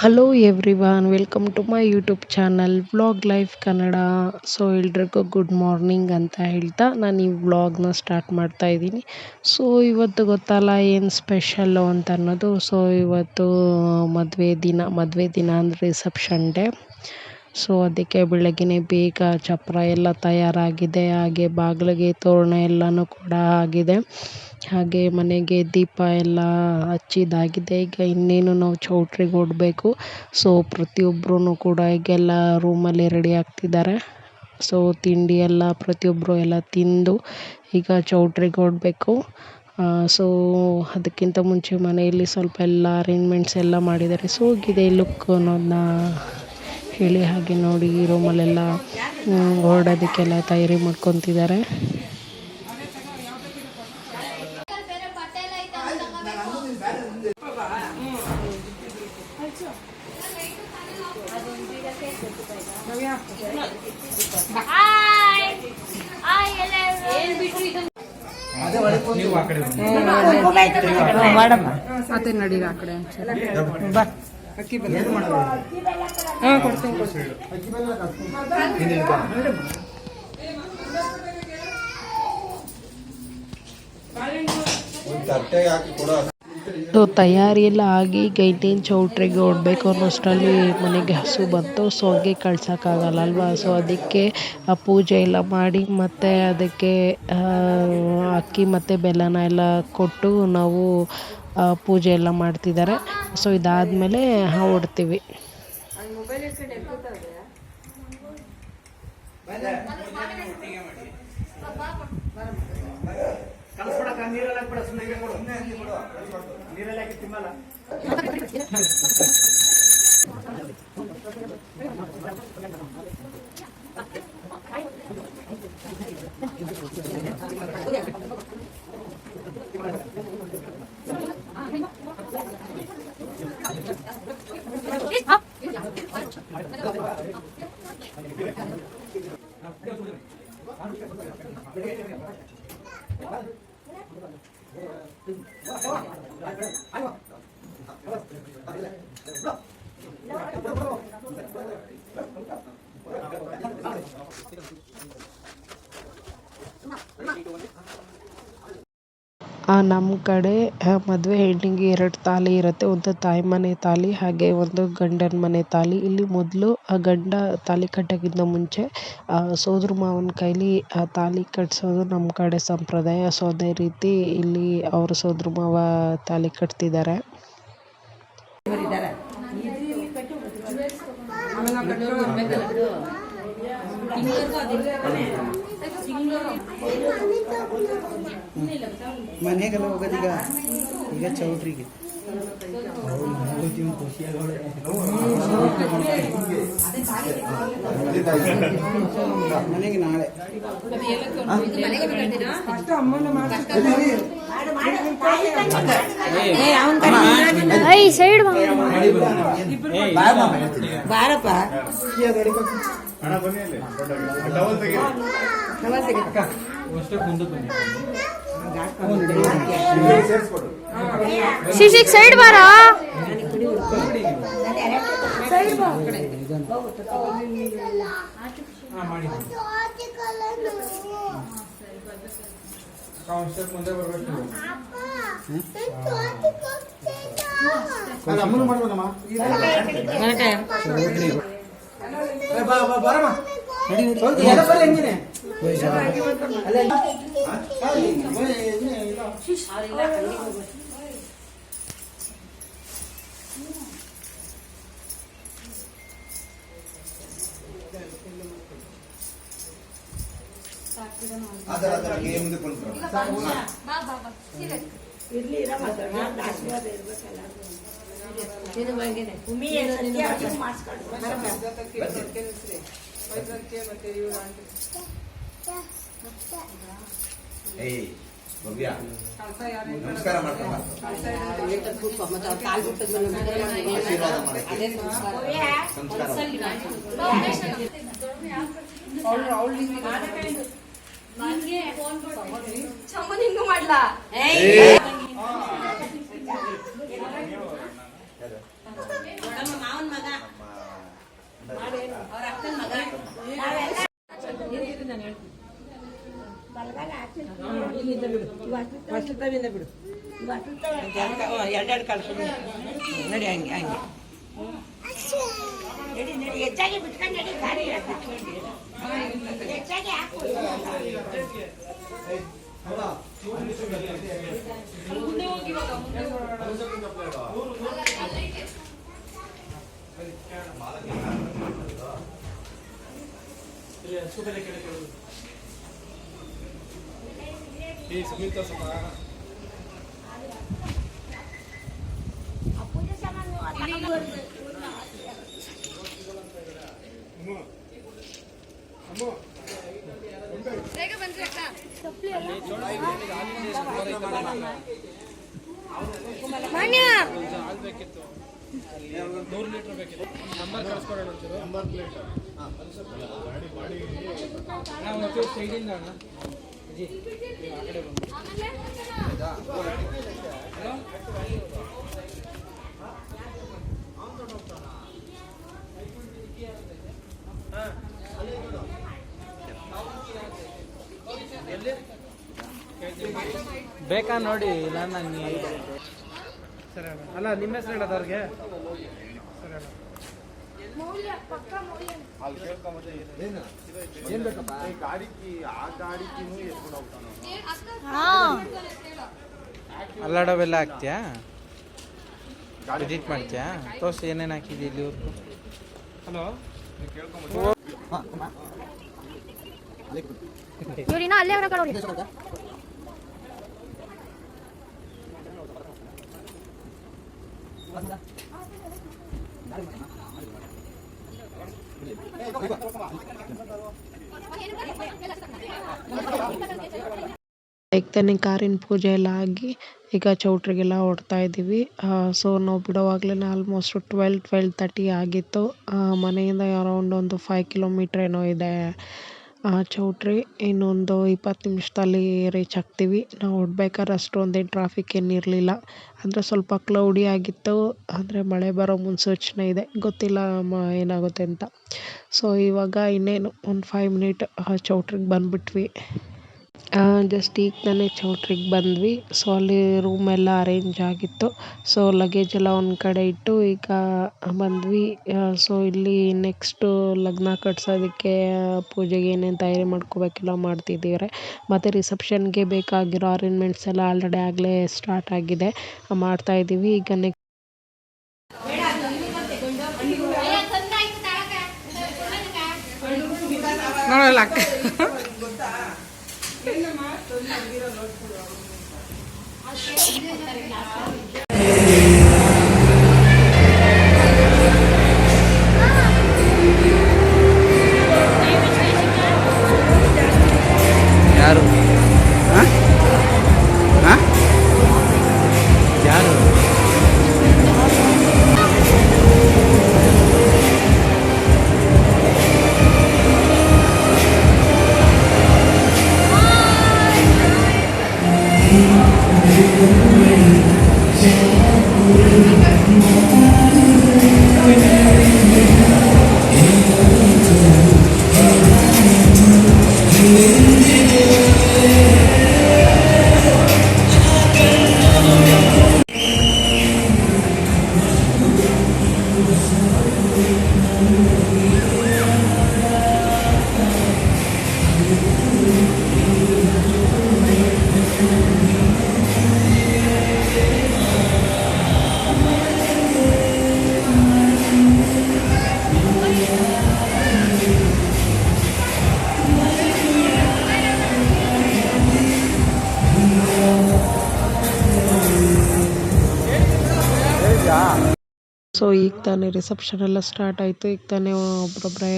Hello everyone, welcome to my YouTube channel vlog life Kannada. So ಎಲ್ರಿಗೂ good morning ಅಂತ ಹೇಳ್ತಾ ನಾನು ಈ ವ್ಲಾಗ್ನ ಸ್ಟಾರ್ಟ್ ಮಾಡ್ತಾ ಇದ್ದೀನಿ. ಸೊ ಇವತ್ತು ಗೊತ್ತಲ್ಲ ಏನು ಸ್ಪೆಷಲ್ಲು ಅಂತ ಅನ್ನೋದು. ಸೊ ಇವತ್ತು ಮದುವೆ ದಿನ ಅಂದರೆ ರಿಸೆಪ್ಷನ್ ಡೇ. ಸೊ ಅದಕ್ಕೆ ಬೆಳಗ್ಗೆನೇ ಬೇಗ ಚಪ್ಪರ ಎಲ್ಲ ತಯಾರಾಗಿದೆ. ಹಾಗೆ ಬಾಗಿಲಿಗೆ ತೋರಣ ಎಲ್ಲನೂ ಕೂಡ ಆಗಿದೆ. ಹಾಗೆ ಮನೆಗೆ ದೀಪ ಎಲ್ಲ ಹಚ್ಚಿದಾಗಿದೆ. ಈಗ ಇನ್ನೇನು ನಾವು ಚೌಟ್ರಿಗೆ ಹೊರಡಬೇಕು. ಸೊ ಪ್ರತಿಯೊಬ್ಬರೂ ಕೂಡ ಈಗೆಲ್ಲ ರೂಮಲ್ಲಿ ರೆಡಿ ಆಗ್ತಿದ್ದಾರೆ. ಸೊ ತಿಂಡಿ ಎಲ್ಲ ಪ್ರತಿಯೊಬ್ಬರು ಎಲ್ಲ ತಿಂದು ಈಗ ಚೌಟ್ರಿಗೆ ಹೊರಡಬೇಕು. ಸೊ ಅದಕ್ಕಿಂತ ಮುಂಚೆ ಮನೆಯಲ್ಲಿ ಸ್ವಲ್ಪ ಎಲ್ಲ ಅರೇಂಜ್ಮೆಂಟ್ಸ್ ಎಲ್ಲ ಮಾಡಿದ್ದಾರೆ. ಸೊ ಹೋಗಿದೆ ಲುಕ್ ಅನ್ನೋದನ್ನ ಹೇಳಿ. ಹಾಗೆ ನೋಡಿ ರೂಮಲ್ಲೆಲ್ಲ ಹೊರಡೋದಕ್ಕೆಲ್ಲ ತಯಾರಿ ಮಾಡ್ಕೊತಿದ್ದಾರೆ. ಅದೇ ನಡೀಗ ಆ ಕಡೆ ಸೊ ತಯಾರಿ ಎಲ್ಲ ಆಗಿ ಈಗ ಇನ್ನೇನು ಚೌಟ್ರಿಗೆ ಹೊರಡ್ಬೇಕು ಅನ್ನೋಷ್ಟರಲ್ಲಿ ಮನೆಗೆ ಹಸು ಬಂತು. ಸೊ ಹಾಗೆ ಕಳ್ಸೋಕ್ಕಾಗಲ್ಲ ಅಲ್ವಾ. ಸೊ ಅದಕ್ಕೆ ಪೂಜೆ ಎಲ್ಲ ಮಾಡಿ ಮತ್ತು ಅದಕ್ಕೆ ಅಕ್ಕಿ ಮತ್ತು ಬೆಲ್ಲನ ಎಲ್ಲ ಕೊಟ್ಟು ನಾವು ಪೂಜೆ ಎಲ್ಲ ಮಾಡ್ತಿದ್ದಾರೆ. ಸೊ ಇದಾದಮೇಲೆ ಹೊರಡ್ತೀವಿ. ನಮ್ಮ ಕಡೆ ಮದುವೆ ಹೆಣ್ಣಿಗೆ 2 ತಾಳಿ ಇರುತ್ತೆ. ಒಂದು ತಾಯಿ ಮನೆ ತಾಳಿ, ಹಾಗೆ ಒಂದು ಗಂಡನ ಮನೆ ತಾಳಿ. ಇಲ್ಲಿ ಮೊದಲು ಗಂಡ ತಾಳಿ ಕಟ್ಟೋಕ್ಕಿಂತ ಮುಂಚೆ ಸೋದ್ರ ಮಾವನ ಕೈಲಿ ತಾಳಿ ಕಟ್ಟಿಸೋದು ನಮ್ಮ ಕಡೆ ಸಂಪ್ರದಾಯ. ಸೊ ಅದೇ ರೀತಿ ಇಲ್ಲಿ ಅವರು ಸೋದ್ರ ಮಾವ ತಾಳಿ ಕಟ್ತಿದ್ದಾರೆ. ಮನೆಗೆಲ್ಲ ಹೋಗೋದೀಗ ಈಗ ಚೌಟ್ರಿಗೆ ಮನೆಗೆ ನಾಳೆ ಸೈಡ್ ಬಾರಪ್ಪ ಶಿಶಿಕ್ ಸೈಡ್ ಬಾರ. ಅಮ್ಮನ ಮಾಡ್ಬೋದಮ್ಮ ಬರಮ್ಮ ಹೆಂಗಿದೆ ನಮಸ್ಕಾರ ಮಾಡ್ಕೊಂಬ ಮಾಡ್ಲಾ ಬಿಡು ಎರಡೆರಡು ಕಳ್ಸ ನಡಿ ಹಂಗೆ ಹಂಗೆ ನಡಿ ನಡಿ ಹೆಚ್ಚಾಗಿ ಬಿಟ್ಕೊಂಡು ನಡಿ ಗಾಡಿ ಹೆಚ್ಚಾಗಿ ಹಾಕು ಬೇಕಾ ನೋಡಿ ಇಲ್ಲ ನಂಗೆ ಸರಿ ಅಲ್ಲ ನಿಮ್ಮ ಹೆಸರು ಹೇಳೋದು ಅವ್ರಿಗೆ ಸರಿ ಏನ್ ಬೇಕಪ್ಪ ಆ ಗಾಡಿಕಿನೂ ಎತ್ಕೊಂಡು ಹೋಗ್ತಾನ ಅಲ್ಲಾಡೋವೆಲ್ಲ ಹಾಕ್ತೀಯಾ ಎಡಿಟ್ ಮಾಡ್ತೀಯಾ ತೋರಿಸಿ ಏನೇನು ಹಾಕಿದ್ವಿ ಇಲ್ಲಿ ಹಲೋ ಇವ್ರಿನ ಅಲ್ಲೇ ಹೊರ ಕಡೆ ಈಗ ತಾನೇ ಕಾರಿನ ಪೂಜೆ ಎಲ್ಲ ಆಗಿ ಈಗ ಚೌಟ್ರಿಗೆಲ್ಲ ಹೊರಡ್ತಾ ಇದ್ದೀವಿ. ಸೊ ನಾವು ಬಿಡೋವಾಗಲೇ ಆಲ್ಮೋಸ್ಟ್ 12:30 ಆಗಿತ್ತು. ಮನೆಯಿಂದ ಅರೌಂಡ್ ಒಂದು 5 ಕಿಲೋಮೀಟ್ರ್ ಏನೋ ಇದೆ ಚೌಟ್ರಿ. ಇನ್ನೊಂದು 20 ನಿಮಿಷದಲ್ಲಿ ರೀಚ್ ಆಗ್ತೀವಿ. ನಾವು ಹೊರಡ್ಬೇಕಾದ್ರೆ ಅಷ್ಟೊಂದೇನು ಟ್ರಾಫಿಕ್ ಏನಿರಲಿಲ್ಲ. ಅಂದರೆ ಸ್ವಲ್ಪ ಕ್ಲೌಡಿ ಆಗಿತ್ತು, ಅಂದರೆ ಮಳೆ ಬರೋ ಮುನ್ಸೂಚನೆ ಇದೆ, ಗೊತ್ತಿಲ್ಲ ಏನಾಗುತ್ತೆ ಅಂತ. ಸೊ ಇವಾಗ ಇನ್ನೇನು ಒಂದು 5 ಮಿನಿಟ್ ಚೌಟ್ರಿಗೆ ಬಂದುಬಿಟ್ವಿ. ಜಸ್ಟ್ ಈಗ ತಾನೇ ಚೌಟ್ರಿಗೆ ಬಂದ್ವಿ. ಸೊ ಅಲ್ಲಿ ರೂಮ್ ಎಲ್ಲ ಅರೇಂಜ್ ಆಗಿತ್ತು. ಸೊ ಲಗೇಜ್ ಎಲ್ಲ ಒಂದು ಕಡೆ ಇಟ್ಟು ಈಗ ಬಂದ್ವಿ. ಸೊ ಇಲ್ಲಿ ನೆಕ್ಸ್ಟು ಲಗ್ನ ಕಟ್ಸೋದಕ್ಕೆ ಪೂಜೆಗೆ ಏನೇನು ತಯಾರಿ ಮಾಡ್ಕೋಬೇಕೆಲ್ಲ ಮಾಡ್ತಿದ್ದೀವಿ. ಮತ್ತು ರಿಸೆಪ್ಷನ್ಗೆ ಬೇಕಾಗಿರೋ ಅರೇಂಜ್ಮೆಂಟ್ಸ್ ಎಲ್ಲ ಆಲ್ರೆಡಿ ಆಗಲೇ ಸ್ಟಾರ್ಟ್ ಆಗಿದೆ, ಮಾಡ್ತಾಯಿದ್ದೀವಿ. ಈಗ ನೋಡಲ್ಲ ಯಾರು ಯಾರು ಸೊ ಈಗ ತಾನೇ ರಿಸೆಪ್ಷನ್ ಎಲ್ಲ ಸ್ಟಾರ್ಟ್ ಆಯಿತು. ಈಗ ತಾನೇ ಒಬ್ಬೊಬ್ಬರೇ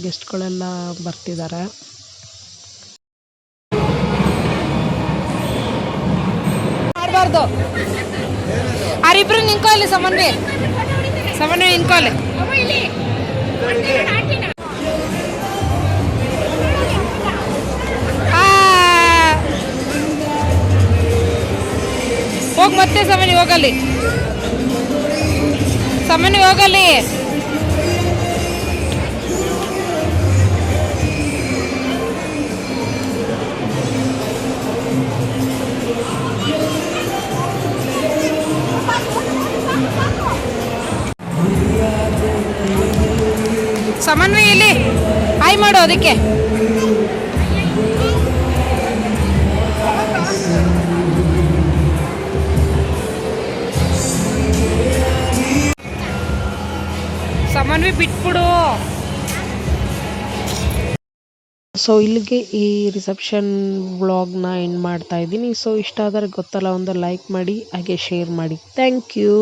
ಗೆಸ್ಟ್ಗಳೆಲ್ಲ ಬರ್ತಿದ್ದಾರೆ. ಮಾಡಬಾರ್ದು. ಅವರಿಬ್ರು ನಿಂತ್ಕೊ ಇಲ್ಲಿ, ಸಮನ್ವಿ ನಿಂತ್ಕೊ ಅಲ್ಲಿ. ಹೋಗಿ ಮತ್ತೆ ಸಮನ್ವಿ ಹೋಗಲ್ಲಿ, ಸಮನ್ವಿ ಹೋಗಲ್ಲಿ. ಸಮನ್ವಿ ಇಲ್ಲಿ ಹಾಯ್ ಮಾಡು ಅದಕ್ಕೆ. ಸಮನ್ವಿ ಬಿಟ್ಬಿಡು. ಸೊ ಇಲ್ಲಿಗೆ ಈ ರಿಸೆಪ್ಷನ್ ವ್ಲಾಗ್ನ ಎಂಡ್ ಮಾಡ್ತಾ ಇದ್ದೀನಿ. ಸೊ ಇಷ್ಟ ಆದರೆ ಗೊತ್ತಲ್ಲ, ಒಂದು ಲೈಕ್ ಮಾಡಿ ಹಾಗೆ ಶೇರ್ ಮಾಡಿ. Thank you.